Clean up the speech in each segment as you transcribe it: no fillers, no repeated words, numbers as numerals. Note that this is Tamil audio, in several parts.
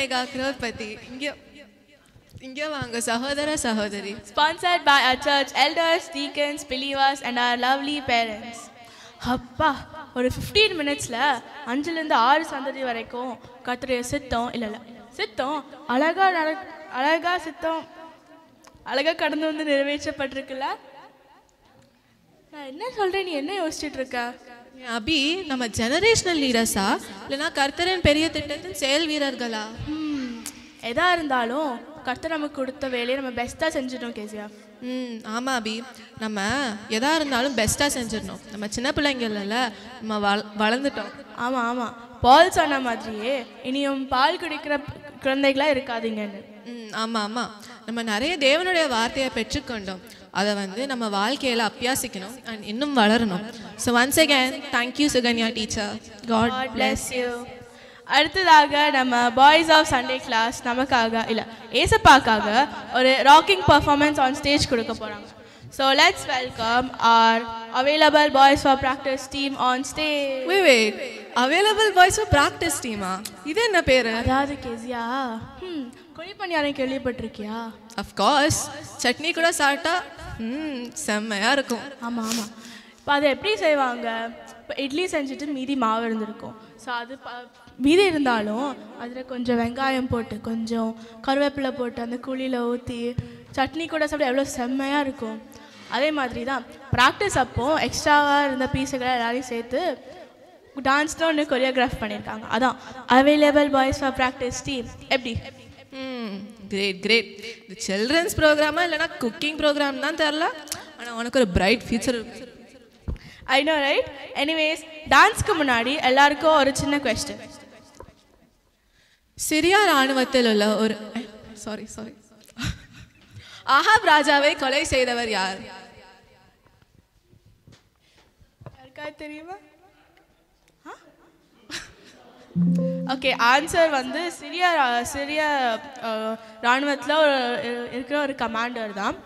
Mega Crorepati. Inge vaanga Sahodara Sahodari. Sponsored by our church elders, deacons, believers and our lovely parents. அப்பா ஒரு 15 மினிட்ஸ்ல 5ல இருந்து 6 சந்ததி வரைக்கும் கர்த்தருடைய சித்தம் சித்தம் அழகா சித்தம் அழகா கடந்து வந்து நிறைவேற்றப்பட்டிருக்குல்ல. நான் என்ன சொல்றேன், நீ என்ன யோசிச்சுட்டு இருக்க? அபி நம்ம ஜெனரேஷனல் லீடர்ஸா இல்லைன்னா கர்த்தரின் பெரிய திட்டத்தின் செயல் வீரர்களா? எதா இருந்தாலும் கர்த்தர் நமக்கு கொடுத்த வேலையை நம்ம பெஸ்ட்டாக செஞ்சிடணும் கேசியா. ஆமாம் அபி, நம்ம எதா இருந்தாலும் பெஸ்ட்டாக செஞ்சிடணும். நம்ம சின்ன பிள்ளைங்கள்ல நம்ம வளர்ந்துட்டோம். ஆமாம் பால் சொன்ன மாதிரியே இனியும் பால் குடிக்கிற குழந்தைகளாக இருக்காதீங்கன்னு. ஆமாம் நம்ம நிறைய தேவனுடைய வார்த்தையை பெற்றுக்கொண்டோம். அதை நம்ம வாழ்க்கையில் அபியாசிக்கணும் அண்ட் இன்னும் வளரணும். So once again thank you Sukanya teacher. God bless you. அடுத்ததாக நம்ம பாய்ஸ் ஆஃப் சண்டே கிளாஸ் நமக்காக ஏசப்பாக்காக ஒரு ராக்கிங் பர்ஃபார்மன்ஸ் ஆன் ஸ்டேஜ் கொடுக்க போகிறாங்க. So let's welcome our available boys for practice team on stage. Wait, available boys for practice team இது என்ன பேரு? அதாவது கேசியா, குழிப்பணியாரம் கேள்விப்பட்டிருக்கியா? அஃப்கோர்ஸ், சட்னி கூட சாப்பிட்டா செம்மையா இருக்கும். ஆமாம். இப்போ அதை எப்படி செய்வாங்க? இப்போ இட்லி செஞ்சுட்டு மீதி மாவு இருந்திருக்கும். ஸோ அது மீதி இருந்தாலும் அதில் கொஞ்சம் வெங்காயம் போட்டு கொஞ்சம் கருவேப்பிலை போட்டு அந்த குழியில் ஊற்றி சட்னி கூட சாப்பிட எவ்வளோ செம்மையாக இருக்கும். அதே மாதிரி தான் ப்ராக்டிஸ் அப்போ எக்ஸ்ட்ராவாக இருந்த பீஸுகளை எல்லாரையும் சேர்த்து டான்ஸ்னு ஒன்று கொரியோகிராஃப் பண்ணியிருக்காங்க. அதான் available boys for practice team. எப்படி? கிரேட். இது சில்ட்ரன்ஸ் ப்ரோக்ராமா இல்லைனா குக்கிங் ப்ரோக்ராம் தான் தெரில, ஆனால் உனக்கு ஒரு பிரைட் ஃபியூச்சர் இருக்கு. I know right. எனிவேஸ், டான்ஸ்க்கு முன்னாடி எல்லாருக்கும் ஒரு சின்ன கொஸ்டின். சிரியா ராணுவத்தில் உள்ள ஒரு சாரி ஆஹாப் ராஜாவை கொலை செய்தவர் யார்? யாருக்கா தெரியுமா? ஓகே, ஆன்சர் சிரியா ராணுவத்தில் இருக்கிற ஒரு கமாண்டர் தான்.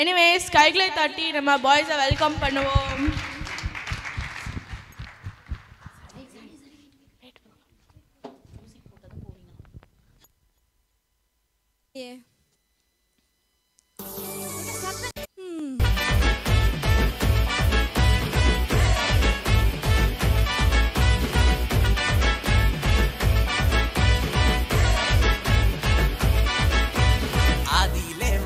எனிவேஸ், கைகளை தட்டி நம்ம பாய்ஸை வெல்கம் பண்ணுவோம்.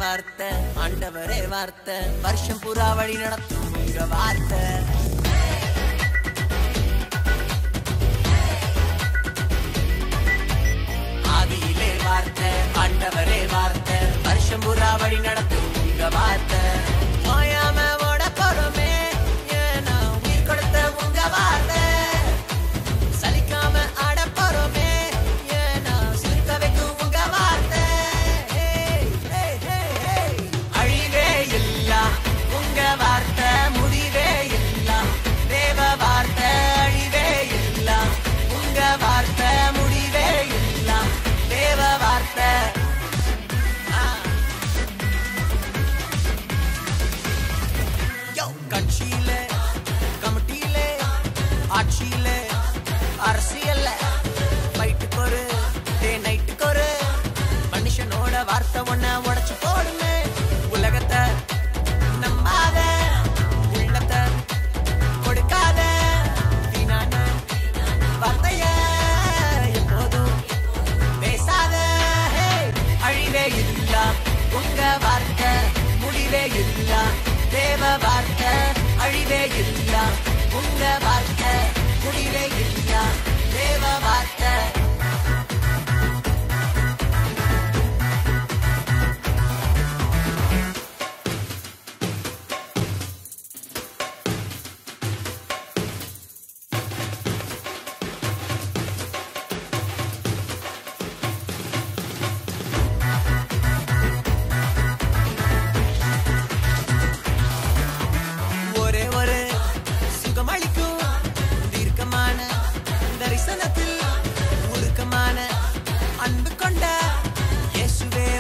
வார்த்தை ஆண்டவரே வார்த்தை வருஷம் புறா வழி நடத்தும் உங்க வார்த்தை. ஆதியிலே வார்த்தை ஆண்டவரே வார்த்தை வருஷம் புறா வழி நடத்தும் உங்க வார்த்தை. ஓயாம ஓட போறோமே ஏன்னா உயிர் கொடுத்த உங்க வார்த்தை. சலிக்காம ஆட போறோமே ஏன்னா சிரிக்க வைக்கும் உங்க வார்த்தை. உங்க வார்த்தை முடிவே இல்ல தேவ வார்த்தை அழிவே இல்ல. உங்க வார்த்தை முடிவே இல்ல தேவ வார்த்தை. கட்சியில கமிட்டியில ஆட்சியில அரசியல்ல ஃபைட்டுக்கு ஒரு டே நைட்டுக்கு ஒரு மனுஷனோட வார்த்தை ஒன்ன உடைச்சு போடுமே. உலகத்தை நம்பாத உள்ளத்தை கொடுக்காத வீணான வார்த்தைய எப்போதும் பேசாத. அழிவே இல்ல உங்க வார்த்தை முடிவே இல்ல தேவ வார்த்தை. அழிவே இல்ல உங்க வார்த்தை முடிவே இல்ல தேவ வார்த்தை.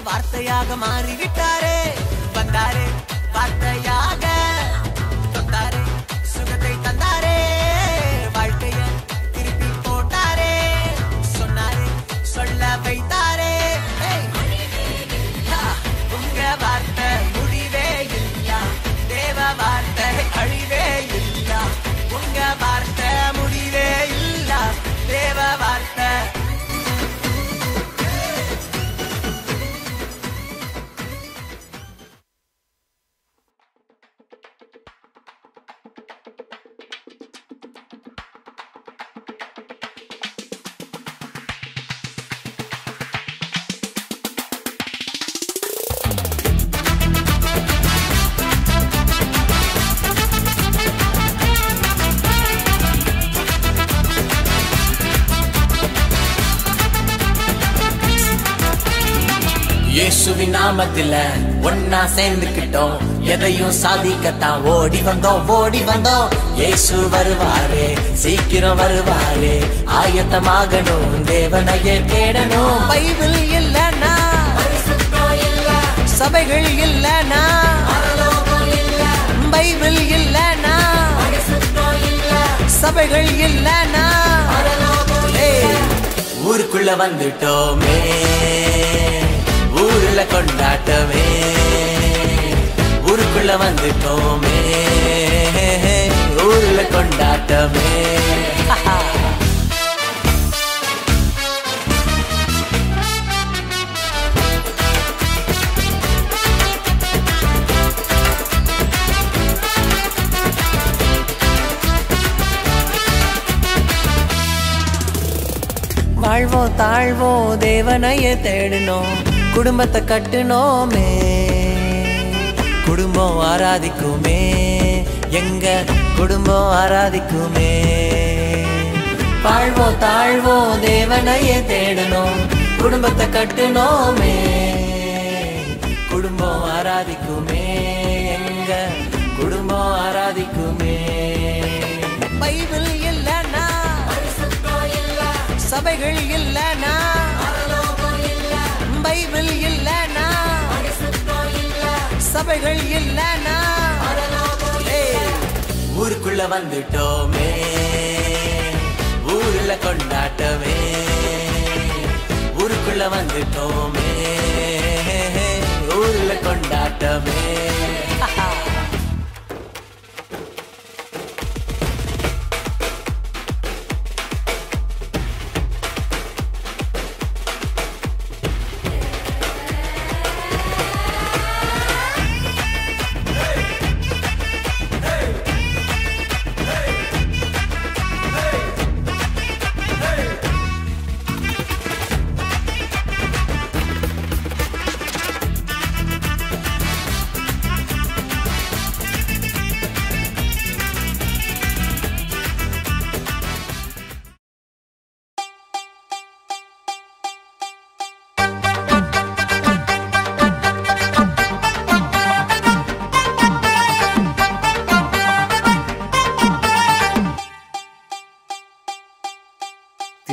வார்த்தையாக மாறிவிட்டாரே வந்தாரே வார்த்தையாக தந்தாரே சுகத்தை தந்தாரே வாழ்க்கைய திருப்பி போட்டாரே சொன்னாரே சொல்ல வைத்தாரே. இயேசுவின் நாமத்துல ஒன்னா சேர்ந்துக்கிட்டோம், எதையும் சாதிக்கத்தான் ஓடி வந்தோம். இயேசு வருவாரே, சீக்கிரம் வருவாரே, ஆயத்தமாகணும், தேவனையே தேடணும். பைபிள் இல்லனா, சபைகள் இல்லனா, பைபிள் இல்லனா, சபைகள் இல்லனா, ஊருக்குள்ள வந்துட்டோமே, ஊருல கொண்டாட்டமே, ஊருக்குள்ள வந்துட்டோமே, ஊருல கொண்டாட்டமே. வாழ்வோம் தாழ்வோம் தேவனையே தேடணும், குடும்பத்தை கட்டுனோமே, குடும்பம் ஆராதிக்குமே, எங்க குடும்பம் ஆராதிக்குமே. வாழ்வோம் தாழ்வோம் தேவனையே தேடணும், குடும்பத்தை கட்டுனோமே, குடும்பம் ஆராதிக்குமே, எங்க குடும்பம் ஆராதிக்குமே. பைபிள் இல்லனா, சபைகள் இல்லனா, பைபிள் இல்லனா, சபைகள் இல்லனா, ஊருக்குள்ள வந்துட்டோமே, ஊருல கொண்டாட்டமே, ஊருக்குள்ள வந்துட்டோமே, ஊருல கொண்டாட்டமே.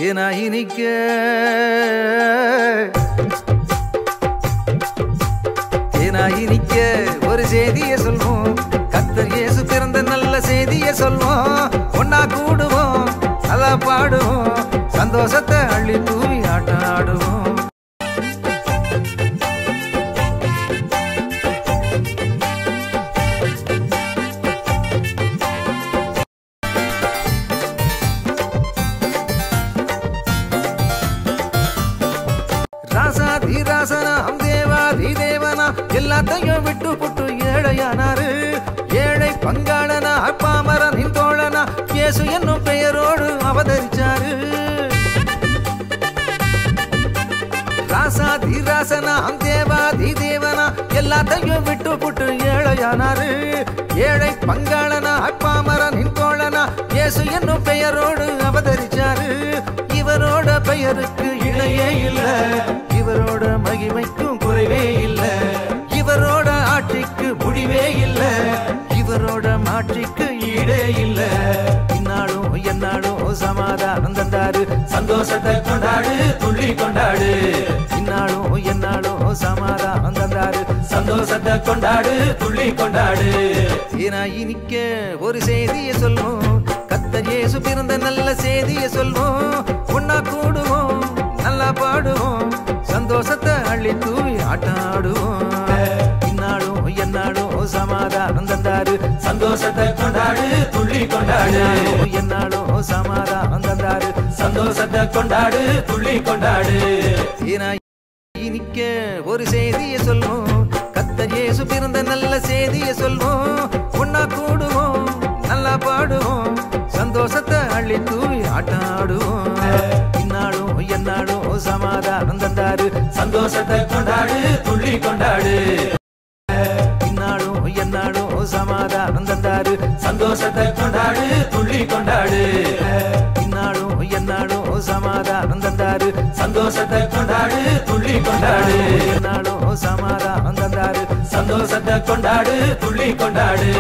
தேனாயினிக்க தேனாயினிக்க ஒரு செய்தியை சொல்வோம், கர்த்தர் இயேசு பிறந்த நல்ல செய்தியை சொல்வோம். ஒன்னா கூடுவோம், நல்லா பாடுவோம், சந்தோஷத்தை அள்ளி தூவி ஆட்டம் ஆடுவோம். ராசாதிராசனாம் தேவாதிதேவனா எல்லாத்தையும் விட்டு புட்டு ஏழையானாரு. ஏழை பங்காளனா பாமரனின் தோழனா இயேசு என்னும் பெயரோடு அவதரிச்சாரு. ராசாதிராசனாம் தேவாதிதேவனா எல்லாத்தையும் விட்டு புட்டு ஏழையானாரு. ஏழை பங்காளனா பாமரனின் தோழனா இயேசு என்னும் பெயரோடு அவதரிச்சாரு. இவரோட பெயருக்கு இணையே இல்ல, இவரோட மகிமைக்கும் குறைவே இல்ல, இவரோட ஆட்சிக்கு முடிவே இல்ல, இவரோட மாட்சிக்கு ஈடே இல்ல. இந்நாளும் எந்நாளும் சமாதானம் தந்தாரு, சந்தோஷத்தை கொண்டாடு துள்ளி கொண்டாடு. இந்நாளும் எந்நாளும் சமாதானம் தந்தாரு, சந்தோஷத்தை கொண்டாடு துள்ளி கொண்டாடு. இனிக்க ஒரு செய்தியை சொல்வோம், கர்த்தர் இயேசு பிறந்த நல்ல செய்தியை சொல்வோம். ஒன்னா கூடுவோம், நல்லா பாடுவோம், சந்தோஷத்தை அள்ளி தூவி ஆட்டாடுவோம். இந்நாளும் எந்நாளும் சமாதானம் தந்தாரு, சந்தோஷத்தை கொண்டாடு துள்ளி கொண்டாடு. எந்நாளும் சமாதானம் தந்தாரு, சந்தோஷத்தை கொண்டாடு துள்ளி கொண்டாடு. இனிக்க ஒரு செய்தியை சொல்வோம், கர்த்தர் இயேசு பிறந்த நல்ல செய்தியை சொல்வோம். ஒன்னா கூடுவோம், நல்லா பாடுவோம், சந்தோஷத்தை அள்ளி தூவி ஆட்டாடுவோம். இந்நாளும் எந்நாளும் சமாதானம் தந்தாரு, சந்தோஷத்தை கொண்டாடு துள்ளி கொண்டாடு. இந்நாளும் எந்நாளும் சமாதானம் தந்தாரு, சந்தோஷத்தை கொண்டாடு துள்ளி கொண்டாடு. இந்நாளும் எந்நாளும் சமாதானம் தந்தாரு, சந்தோஷத்தை கொண்டாடு துள்ளி கொண்டாடு. இந்நாளும் சமாதானம் தந்தாரு. சந்தோஷத்தை கொண்டாடு, துள்ளி கொண்டாடு.